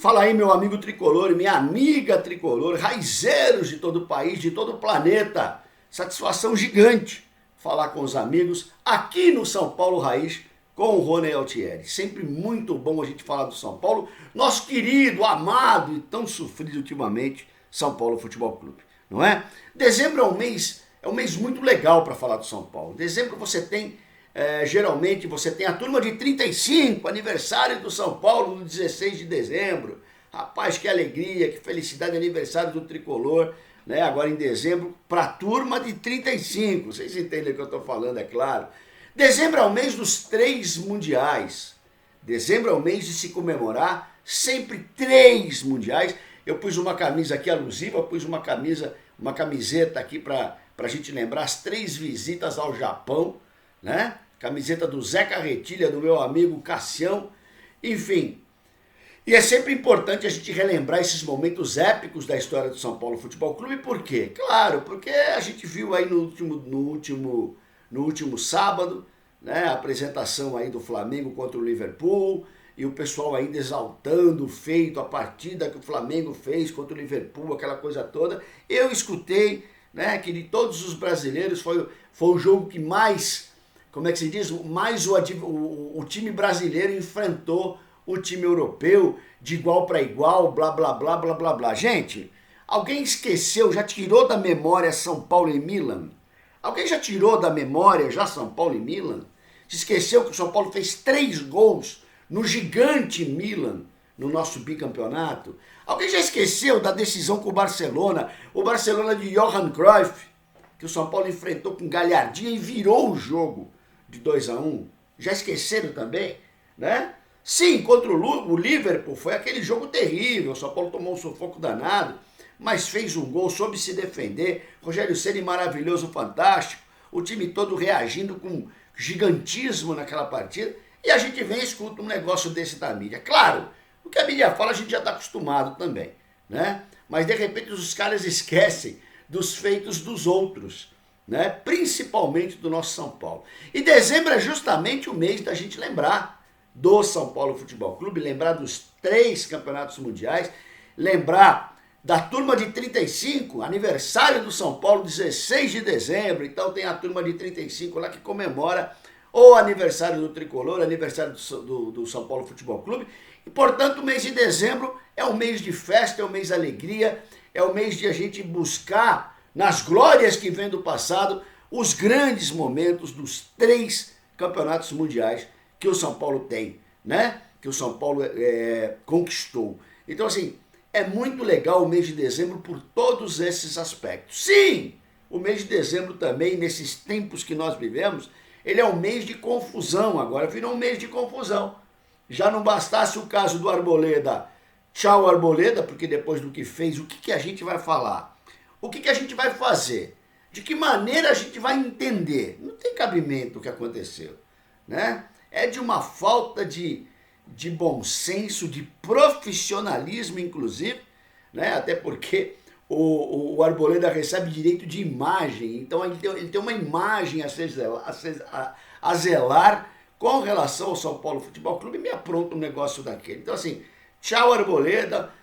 Fala aí, meu amigo tricolor e minha amiga tricolor, raizeiros de todo o país, de todo o planeta. Satisfação gigante falar com os amigos aqui no São Paulo Raiz com o Rony Altieri. Sempre muito bom a gente falar do São Paulo, nosso querido, amado e tão sofrido ultimamente São Paulo Futebol Clube, não é? Dezembro é um mês muito legal para falar do São Paulo. Dezembro você tem, geralmente você tem a turma de 35, aniversário do São Paulo no 16 de dezembro. Rapaz, que alegria, que felicidade, aniversário do tricolor, né? Agora em dezembro, para a turma de 35. Vocês entendem o que eu estou falando, é claro. Dezembro é o mês dos 3 mundiais. Dezembro é o mês de se comemorar sempre 3 mundiais. Eu pus uma camisa aqui alusiva, pus uma camiseta aqui para a gente lembrar as 3 visitas ao Japão, né? Camiseta do Zé Carretilha, do meu amigo Cassião, enfim. E é sempre importante a gente relembrar esses momentos épicos da história do São Paulo Futebol Clube. Por quê? Claro, porque a gente viu aí no último sábado, né, a apresentação aí do Flamengo contra o Liverpool, e o pessoal ainda exaltando o feito, a partida que o Flamengo fez contra o Liverpool, aquela coisa toda. Eu escutei, né, que de todos os brasileiros foi o jogo que mais, como é que se diz, mais o time brasileiro enfrentou o time europeu de igual para igual, blá, blá, blá, blá, blá, blá. Gente, alguém esqueceu, já tirou da memória São Paulo e Milan? Alguém já tirou da memória já São Paulo e Milan? Se esqueceu que o São Paulo fez 3 gols no gigante Milan, no nosso bicampeonato? Alguém já esqueceu da decisão com o Barcelona de Johan Cruyff, que o São Paulo enfrentou com galhardia e virou o jogo de 2-1? Já esqueceram também, né? Sim, contra o Liverpool foi aquele jogo terrível, o São Paulo tomou um sufoco danado, mas fez um gol, soube se defender, Rogério Ceni maravilhoso, fantástico, o time todo reagindo com gigantismo naquela partida, e a gente vem e escuta um negócio desse da mídia. Claro, o que a mídia fala a gente já está acostumado também, né? Mas de repente os caras esquecem dos feitos dos outros, né? Principalmente do nosso São Paulo. E dezembro é justamente o mês da gente lembrar do São Paulo Futebol Clube, lembrar dos 3 campeonatos mundiais, lembrar da turma de 35, aniversário do São Paulo, 16 de dezembro, então tem a turma de 35 lá que comemora o aniversário do tricolor, aniversário do São Paulo Futebol Clube, e portanto o mês de dezembro é um mês de festa, é um mês de alegria, é um mês de a gente buscar nas glórias que vem do passado os grandes momentos dos 3 campeonatos mundiais que o São Paulo tem, né? Que o São Paulo conquistou. Então, assim, é muito legal o mês de dezembro por todos esses aspectos. Sim, o mês de dezembro também, nesses tempos que nós vivemos, ele é um mês de confusão agora, virou um mês de confusão. Já não bastasse o caso do Arboleda, tchau Arboleda, porque depois do que fez, o que a gente vai falar? O que a gente vai fazer? De que maneira a gente vai entender? Não tem cabimento o que aconteceu, né? É de uma falta de bom senso, de profissionalismo, inclusive, né? Até porque o Arboleda recebe direito de imagem, então ele tem uma imagem a zelar com relação ao São Paulo Futebol Clube, e me apronta um negócio daquele. Então, assim, tchau Arboleda,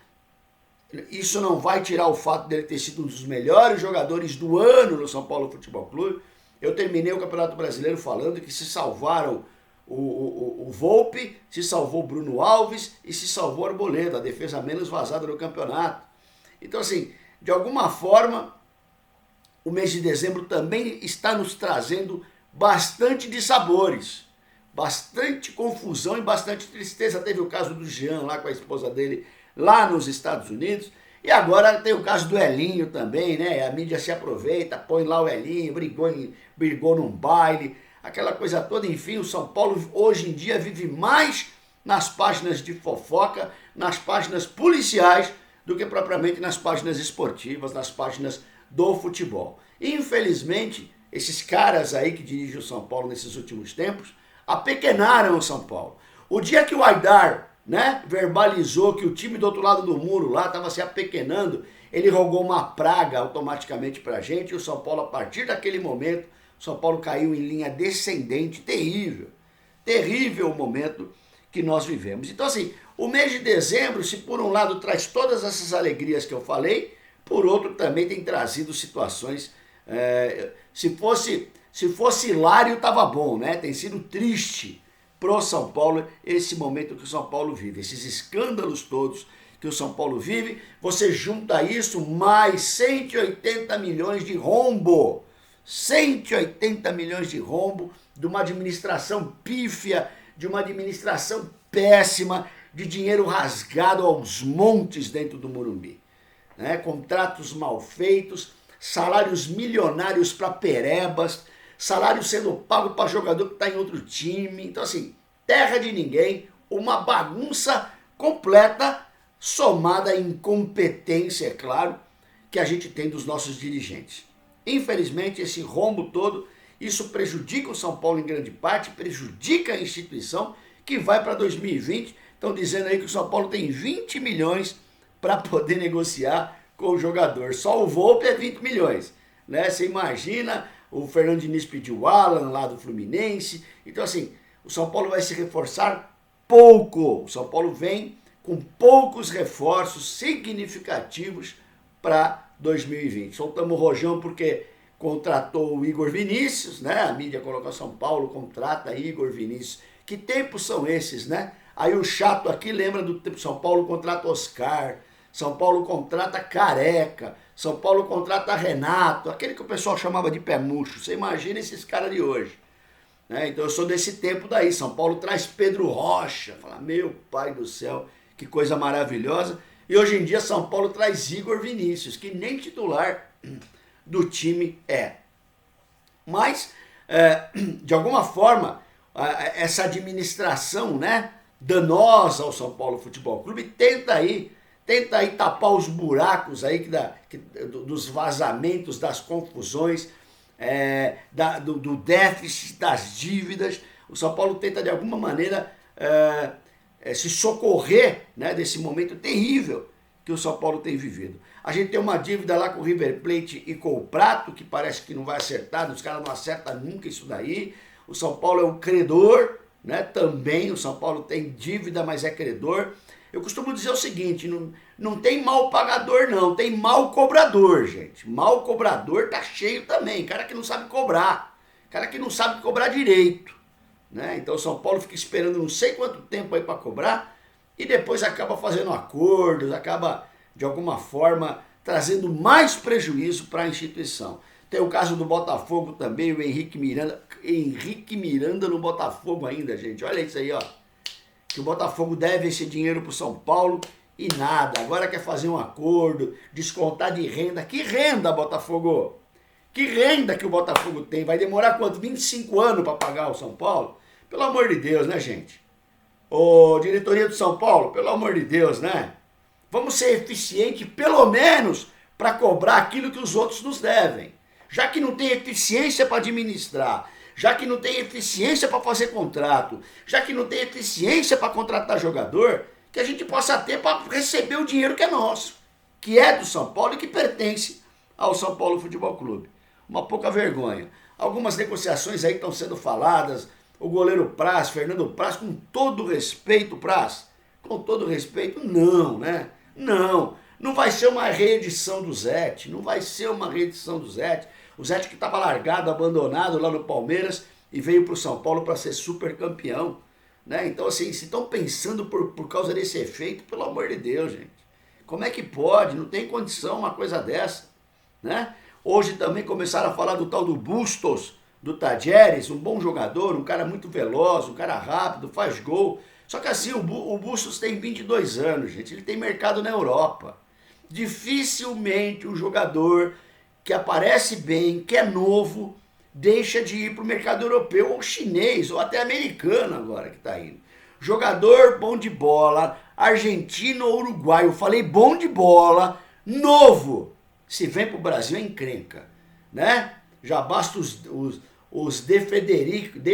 isso não vai tirar o fato dele ter sido um dos melhores jogadores do ano no São Paulo Futebol Clube. Eu terminei o Campeonato Brasileiro falando que se salvaram o Volpi, se salvou o Bruno Alves e se salvou o Arboleda, a defesa menos vazada do campeonato. Então, assim, de alguma forma, o mês de dezembro também está nos trazendo bastante dissabores, bastante confusão e bastante tristeza. Teve o caso do Jean lá com a esposa dele lá nos Estados Unidos, e agora tem o caso do Elinho também, né? A mídia se aproveita, põe lá o Elinho, brigou num baile, aquela coisa toda. Enfim, o São Paulo hoje em dia vive mais nas páginas de fofoca, nas páginas policiais, do que propriamente nas páginas esportivas, nas páginas do futebol. Infelizmente, esses caras aí que dirigem o São Paulo nesses últimos tempos, apequenaram o São Paulo. O dia que o Aidar, né, verbalizou que o time do outro lado do muro lá estava se apequenando, ele rogou uma praga automaticamente para a gente, e o São Paulo, a partir daquele momento, o São Paulo caiu em linha descendente, terrível. Terrível o momento que nós vivemos. Então, assim, O mês de dezembro, se por um lado traz todas essas alegrias que eu falei, por outro também tem trazido situações, se fosse hilário estava bom, né? Tem sido triste pro São Paulo esse momento que o São Paulo vive, esses escândalos todos que o São Paulo vive. Você junta isso mais 180 milhões de rombo, 180 milhões de rombo de uma administração pífia, de uma administração péssima, de dinheiro rasgado aos montes dentro do Morumbi, né? Contratos mal feitos, salários milionários para perebas, salário sendo pago para jogador que está em outro time. Então assim, terra de ninguém, uma bagunça completa, somada à incompetência, é claro, que a gente tem dos nossos dirigentes. Infelizmente, esse rombo todo, isso prejudica o São Paulo em grande parte, prejudica a instituição que vai para 2020. Estão dizendo aí que o São Paulo tem 20 milhões para poder negociar com o jogador. Só o Volpi é 20 milhões. Né? Você imagina, o Fernando Diniz pediu o Alan lá do Fluminense. Então assim, o São Paulo vai se reforçar pouco. O São Paulo vem com poucos reforços significativos para 2020. Soltamos o rojão porque contratou o Igor Vinícius, né? A mídia colocou São Paulo, contrata Igor Vinícius. Que tempos são esses, né? Aí o chato aqui lembra do tempo São Paulo contrata Oscar, São Paulo contrata Careca, São Paulo contrata Renato, aquele que o pessoal chamava de pé murcho. Você imagina esses caras de hoje. Né? Então eu sou desse tempo daí. São Paulo traz Pedro Rocha. Fala, meu pai do céu, que coisa maravilhosa. E hoje em dia São Paulo traz Igor Vinícius, que nem titular do time é. Mas, de alguma forma, essa administração, né, danosa ao São Paulo Futebol Clube tenta aí tapar os buracos aí dos vazamentos, das confusões, do déficit, das dívidas. O São Paulo tenta de alguma maneira se socorrer, né, desse momento terrível que o São Paulo tem vivido. A gente tem uma dívida lá com o River Plate e com o Prato, que parece que não vai acertar, os caras não acertam nunca isso daí. O São Paulo é um credor, né? Também o São Paulo tem dívida, mas é credor. Eu costumo dizer o seguinte, não tem mal pagador não, tem mal cobrador, gente. Mal cobrador tá cheio também, cara que não sabe cobrar, cara que não sabe cobrar direito, né? Então o São Paulo fica esperando não sei quanto tempo aí para cobrar e depois acaba fazendo acordos, acaba de alguma forma trazendo mais prejuízo para a instituição. Tem o caso do Botafogo também, o Henrique Miranda no Botafogo ainda, gente. Olha isso aí, ó. Que o Botafogo deve esse dinheiro pro São Paulo e nada. Agora quer fazer um acordo, descontar de renda. Que renda, Botafogo? Que renda que o Botafogo tem? Vai demorar quanto? 25 anos para pagar o São Paulo? Pelo amor de Deus, né, gente? Ô, diretoria do São Paulo, pelo amor de Deus, né? Vamos ser eficientes, pelo menos, para cobrar aquilo que os outros nos devem. Já que não tem eficiência para administrar, já que não tem eficiência para fazer contrato, já que não tem eficiência para contratar jogador, que a gente possa ter para receber o dinheiro que é nosso, que é do São Paulo e que pertence ao São Paulo Futebol Clube. Uma pouca vergonha. Algumas negociações aí estão sendo faladas, o goleiro Praz, Fernando Praz, com todo respeito, Praz, com todo respeito, não, né? Não vai ser uma reedição do Zete, não vai ser uma reedição do Zete. O Zete que estava largado, abandonado lá no Palmeiras e veio para o São Paulo para ser super campeão. Né? Então assim, se estão pensando por causa desse efeito, pelo amor de Deus, gente. Como é que pode? Não tem condição uma coisa dessa. Né? Hoje também começaram a falar do tal do Bustos, do Tadjeres, um bom jogador, um cara muito veloz, um cara rápido, faz gol. Só que assim, o Bustos tem 22 anos, gente. Ele tem mercado na Europa. Dificilmente um jogador que aparece bem, que é novo, deixa de ir para o mercado europeu ou chinês, ou até americano agora que está indo. Jogador bom de bola, argentino ou uruguaio, eu falei bom de bola, novo. Se vem para o Brasil é encrenca, né? Já basta os De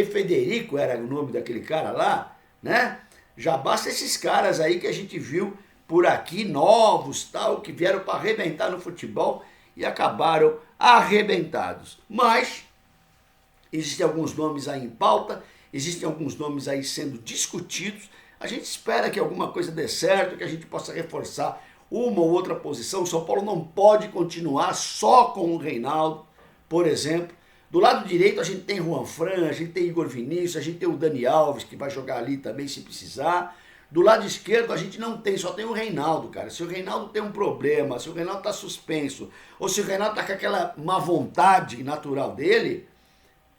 Federico era o nome daquele cara lá, né? Já basta esses caras aí que a gente viu por aqui, novos, tal, que vieram para arrebentar no futebol e acabaram arrebentados. Mas existem alguns nomes aí em pauta, existem alguns nomes aí sendo discutidos. A gente espera que alguma coisa dê certo, que a gente possa reforçar uma ou outra posição. O São Paulo não pode continuar só com o Reinaldo, por exemplo. Do lado direito a gente tem Juan Fran, a gente tem Igor Vinícius, a gente tem o Dani Alves, que vai jogar ali também se precisar. Do lado esquerdo a gente não tem, só tem o Reinaldo, cara. Se o Reinaldo tem um problema, se o Reinaldo tá suspenso, ou se o Reinaldo tá com aquela má vontade natural dele,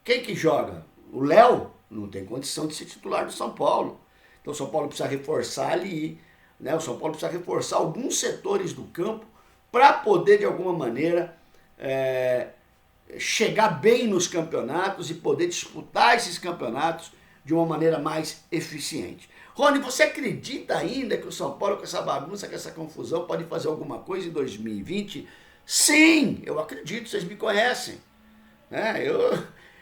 quem que joga? O Léo não tem condição de ser titular do São Paulo. Então o São Paulo precisa reforçar ali, né? O São Paulo precisa reforçar alguns setores do campo para poder, de alguma maneira, chegar bem nos campeonatos e poder disputar esses campeonatos de uma maneira mais eficiente. Rony, você acredita ainda que o São Paulo, com essa bagunça, com essa confusão, pode fazer alguma coisa em 2020? Sim, eu acredito, vocês me conhecem. Né?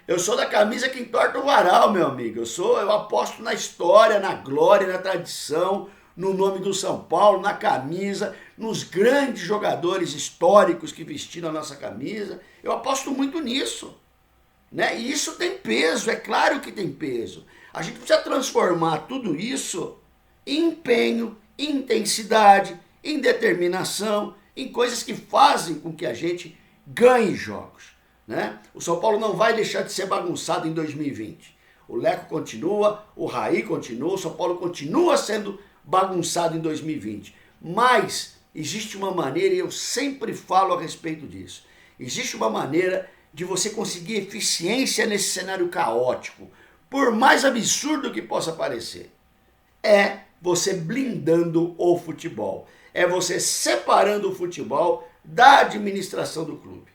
Eu sou da camisa que entorta o varal, meu amigo. Eu aposto na história, na glória, na tradição, no nome do São Paulo, na camisa, nos grandes jogadores históricos que vestiram a nossa camisa. Eu aposto muito nisso. Né? E isso tem peso, é claro que tem peso. A gente precisa transformar tudo isso em empenho, em intensidade, em determinação, em coisas que fazem com que a gente ganhe jogos. Né? O São Paulo não vai deixar de ser bagunçado em 2020. O Leco continua, o Raí continua, o São Paulo continua sendo bagunçado em 2020. Mas existe uma maneira, e eu sempre falo a respeito disso, existe uma maneira de você conseguir eficiência nesse cenário caótico, por mais absurdo que possa parecer. É você blindando o futebol. É você separando o futebol da administração do clube.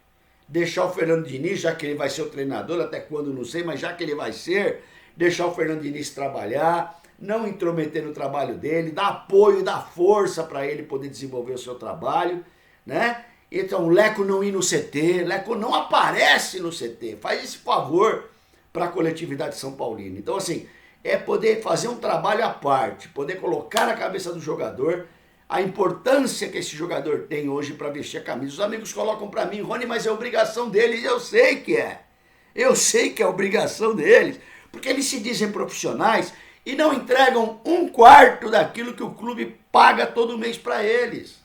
Deixar o Fernando Diniz, já que ele vai ser o treinador, até quando não sei, mas já que ele vai ser, deixar o Fernando Diniz trabalhar, não intrometer no trabalho dele, dar apoio, dar força para ele poder desenvolver o seu trabalho, né? Então, o Leco não ir no CT, Leco não aparece no CT, faz esse favor para a coletividade São Paulina. Então, assim, é poder fazer um trabalho à parte, poder colocar na cabeça do jogador a importância que esse jogador tem hoje para vestir a camisa. Os amigos colocam para mim, Rony, mas é obrigação deles. Eu sei que é. Eu sei que é obrigação deles, porque eles se dizem profissionais e não entregam 1/4 daquilo que o clube paga todo mês para eles.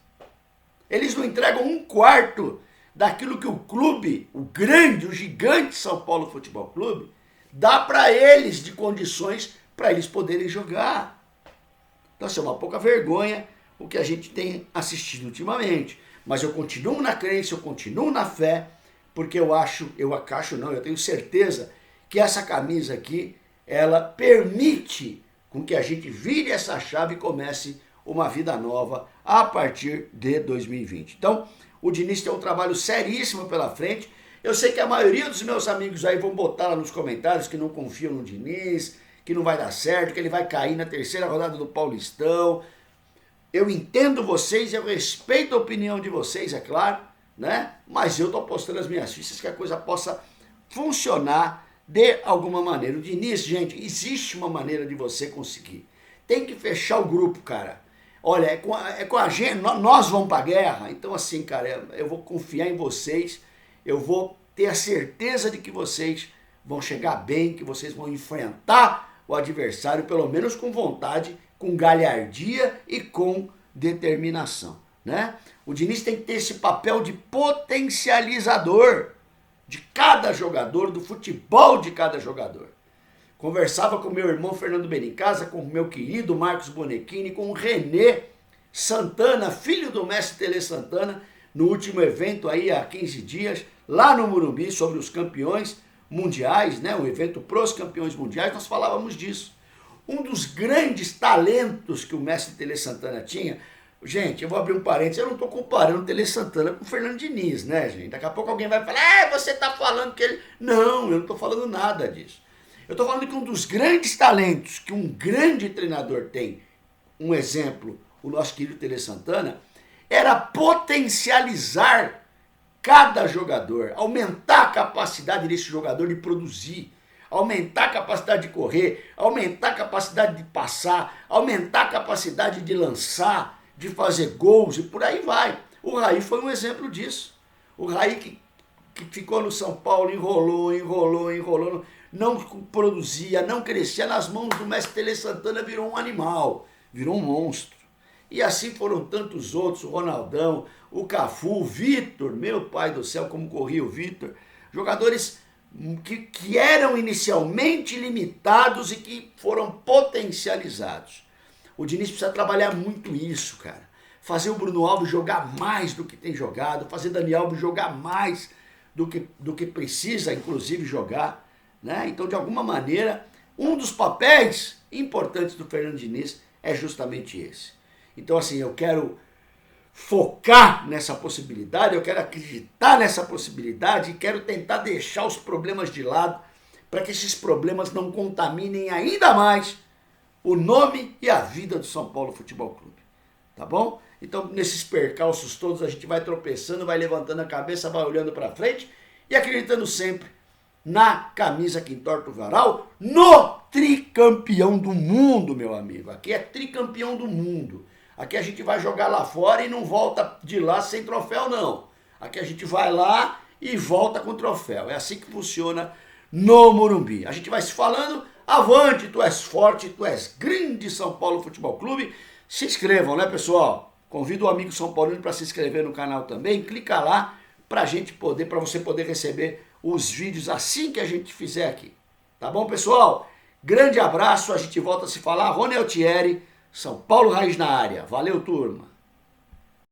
Eles não entregam 1/4 daquilo que o clube, o grande, o gigante São Paulo Futebol Clube, dá para eles de condições para eles poderem jogar. Então, assim, é uma pouca vergonha o que a gente tem assistido ultimamente. Mas eu continuo na crença, eu continuo na fé, porque eu tenho certeza que essa camisa aqui, ela permite com que a gente vire essa chave e comece uma vida nova a partir de 2020. Então, o Diniz tem um trabalho seríssimo pela frente. Eu sei que a maioria dos meus amigos aí vão botar lá nos comentários que não confiam no Diniz, que não vai dar certo, que ele vai cair na terceira rodada do Paulistão. Eu entendo vocês, eu respeito a opinião de vocês, é claro, né? Mas eu tô apostando as minhas fichas que a coisa possa funcionar de alguma maneira. O Diniz, gente, existe uma maneira de você conseguir. Tem que fechar o grupo, cara. Olha, é com a gente, nós vamos pra guerra, então assim, cara, eu vou confiar em vocês, eu vou ter a certeza de que vocês vão chegar bem, que vocês vão enfrentar o adversário, pelo menos com vontade, com galhardia e com determinação, né? O Diniz tem que ter esse papel de potencializador de cada jogador, do futebol de cada jogador. Conversava com meu irmão Fernando Benincasa, com o meu querido Marcos Bonechini, com o René Santana, filho do mestre Tele Santana, no último evento aí há 15 dias, lá no Morumbi, sobre os campeões mundiais, né? Um evento pros campeões mundiais, nós falávamos disso. Um dos grandes talentos que o mestre Tele Santana tinha, gente, eu vou abrir um parênteses, eu não estou comparando o Tele Santana com o Fernando Diniz, né, gente? Daqui a pouco alguém vai falar, você está falando que ele... Não, eu não estou falando nada disso. Eu estou falando que um dos grandes talentos que um grande treinador tem, um exemplo, o nosso querido Tele Santana, era potencializar cada jogador, aumentar a capacidade desse jogador de produzir, aumentar a capacidade de correr, aumentar a capacidade de passar, aumentar a capacidade de lançar, de fazer gols e por aí vai. O Raí foi um exemplo disso. O Raí que ficou no São Paulo, enrolou, não produzia, não crescia nas mãos do mestre Tele Santana, virou um animal, virou um monstro. E assim foram tantos outros, o Ronaldão, o Cafu, o Vitor, meu pai do céu, como corria o Vitor. Jogadores que eram inicialmente limitados e que foram potencializados. O Diniz precisa trabalhar muito isso, cara. Fazer o Bruno Alves jogar mais do que tem jogado, fazer Dani Alves jogar mais do que precisa, inclusive, jogar. Né? Então, de alguma maneira, um dos papéis importantes do Fernando Diniz é justamente esse. Então, assim, eu quero focar nessa possibilidade, eu quero acreditar nessa possibilidade e quero tentar deixar os problemas de lado para que esses problemas não contaminem ainda mais o nome e a vida do São Paulo Futebol Clube. Tá bom? Então, nesses percalços todos, a gente vai tropeçando, vai levantando a cabeça, vai olhando para frente e acreditando sempre na camisa que entorta o varal, no tricampeão do mundo, meu amigo. Aqui é tricampeão do mundo. Aqui a gente vai jogar lá fora e não volta de lá sem troféu, não. Aqui a gente vai lá e volta com troféu. É assim que funciona no Morumbi. A gente vai se falando. Avante, tu és forte, tu és grande, São Paulo Futebol Clube. Se inscrevam, né, pessoal? Convido o amigo São Paulino para se inscrever no canal também. Clica lá para você poder receber os vídeos assim que a gente fizer aqui. Tá bom, pessoal? Grande abraço, a gente volta a se falar. Rony Altieri, São Paulo Raiz na área. Valeu, turma!